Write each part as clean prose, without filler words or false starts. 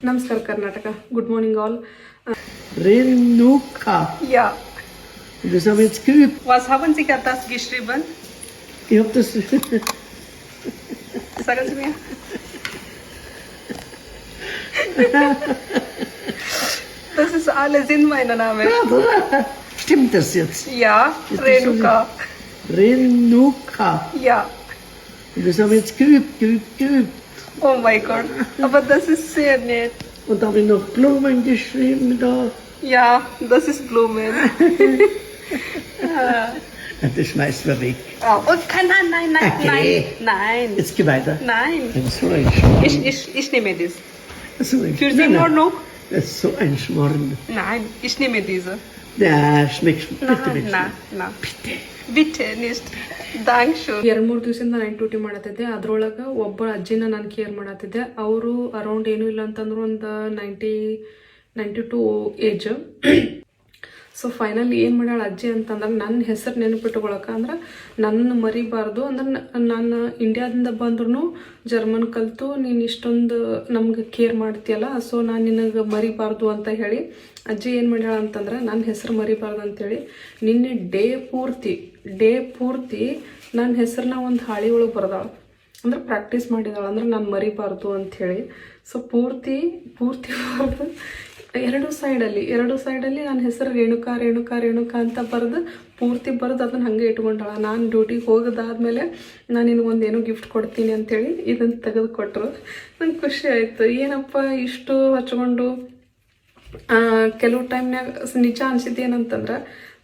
Namaskar Karnataka. Good morning all. Renuka. Ja. Das haben wir jetzt geübt. Was haben Sie das geschrieben? Ich habe das. Sagen Sie mir. Das ist alles in meinem Namen. Stimmt das jetzt? Ja, Renuka. Renuka. Ja. Das haben wir jetzt geübt. Oh mein Gott. Aber das ist sehr nett. Und da habe ich noch Blumen geschrieben da. Ja, das ist Blumen. Das schmeißt wir weg. Oh, okay, nein. Okay. Nein. Jetzt geh weiter. Nein. Das ist so ein Schmarrn. Ich nehme das. So ein Für Sie in Ordnung? Das ist so ein Schmarrn. Nein, ich nehme diese. Ja, schmeckt. Nein. ಬಿಟ್ಟೆ next thanks. 2-3 ದಿವಸದಿಂದ night duty ಮಾಡತ್ತಿದ್ದೆ. ಅದ್ರೊಳಗೆ ಒಬ್ಬ ಅಜ್ಜಿನ ನಾನು care ಮಾಡತ್ತಿದ್ದೆ. ಅವರು around ಏನೂ ಇಲ್ಲ ಅಂತಂದ್ರು ಒಂದು 92 ಏಜ್. ಸೊ ಫೈನಲಿ ಏನು ಮಾಡ್ಯಾಳ ಅಜ್ಜಿ ಅಂತಂದ್ರೆ ನನ್ನ ಹೆಸರು ನೆನಪಿಟ್ಕೊಳಕ್ಕೆ ಅಂದ್ರೆ ನನ್ನ ಮರಿಬಾರ್ದು ಅಂದ್ರೆ ನಾನು ಇಂಡಿಯಾದಿಂದ ಬಂದ್ರೂ ಜರ್ಮನ್ ಕಲಿತು ನೀನು ಇಷ್ಟೊಂದು ನಮ್ಗೆ ಕೇರ್ ಮಾಡ್ತೀಯಲ್ಲ, ಸೊ ನಾನು ನಿನಗೆ ಮರಿಬಾರ್ದು ಅಂತ ಹೇಳಿ ಅಜ್ಜಿ ಏನು ಮಾಡ್ಯಾಳ ಅಂತಂದ್ರೆ ನನ್ನ ಹೆಸರು ಮರಿಬಾರ್ದು ಅಂತೇಳಿ ನಿನ್ನೆ ಡೇ ಪೂರ್ತಿ ನನ್ನ ಹೆಸರನ್ನ ಒಂದು ಹಾಳಿ ಒಳಗೆ ಬರ್ದಾಳ. ಅಂದ್ರೆ ಪ್ರಾಕ್ಟೀಸ್ ಮಾಡಿದಾಳ ಅಂದ್ರೆ ನಾನು ಮರಿಬಾರ್ದು ಅಂಥೇಳಿ. ಸೊ ಪೂರ್ತಿ ಬರ್ದು ಎರಡು ಸೈಡಲ್ಲಿ ನನ್ನ ಹೆಸರು ರೇಣುಕಾ ಅಂತ ಪೂರ್ತಿ ಬರೆದು ಅದನ್ನು ಹಾಗೆ ಇಟ್ಕೊಂಡಾಳ. ನಾನು ಡ್ಯೂಟಿಗೆ ಹೋಗೋದಾದ್ಮೇಲೆ ನಾನು ನಿನಗೊಂದು ಏನೋ ಗಿಫ್ಟ್ ಕೊಡ್ತೀನಿ ಅಂಥೇಳಿ ಇದನ್ನು ತೆಗೆದು ಕೊಟ್ಟರು. ನಂಗೆ ಖುಷಿ ಆಯಿತು. ಏನಪ್ಪ ಇಷ್ಟು ಹಚ್ಕೊಂಡು ಕೆಲವು ಟೈಮ್ನಾಗ ನಿಜ ಅನಿಸಿದ್ದು ಏನಂತಂದ್ರೆ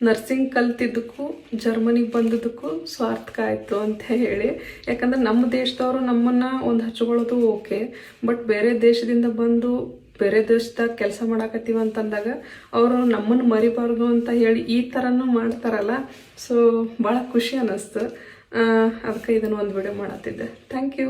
ನರ್ಸಿಂಗ್ ಕಲ್ತಿದ್ದಕ್ಕೂ ಜರ್ಮನಿಗೆ ಬಂದಿದ್ದಕ್ಕೂ ಸಾರ್ಥಕ ಆಯಿತು ಅಂತ ಹೇಳಿ. ಯಾಕಂದ್ರೆ ನಮ್ಮ ದೇಶದವರು ನಮ್ಮನ್ನು ಒಂದು ಹಚ್ಕೊಳ್ಳೋದು ಓಕೆ, ಬಟ್ ಬೇರೆ ದೇಶದಿಂದ ಬಂದು ಬೇರೆ ದೇಶದಾಗ ಕೆಲಸ ಮಾಡಾಕತ್ತೀವಿ ಅಂತಂದಾಗ ಅವರು ನಮ್ಮನ್ನು ಮರಿಬಾರ್ದು ಅಂತ ಹೇಳಿ ಈ ಥರನೂ ಮಾಡ್ತಾರಲ್ಲ. ಸೊ ಭಾಳ ಖುಷಿ ಅನ್ನಿಸ್ತು. ಅದಕ್ಕೆ ಇದನ್ನು ಒಂದು ವಿಡಿಯೋ ಮಾಡತ್ತಿದ್ದೆ. Thank you.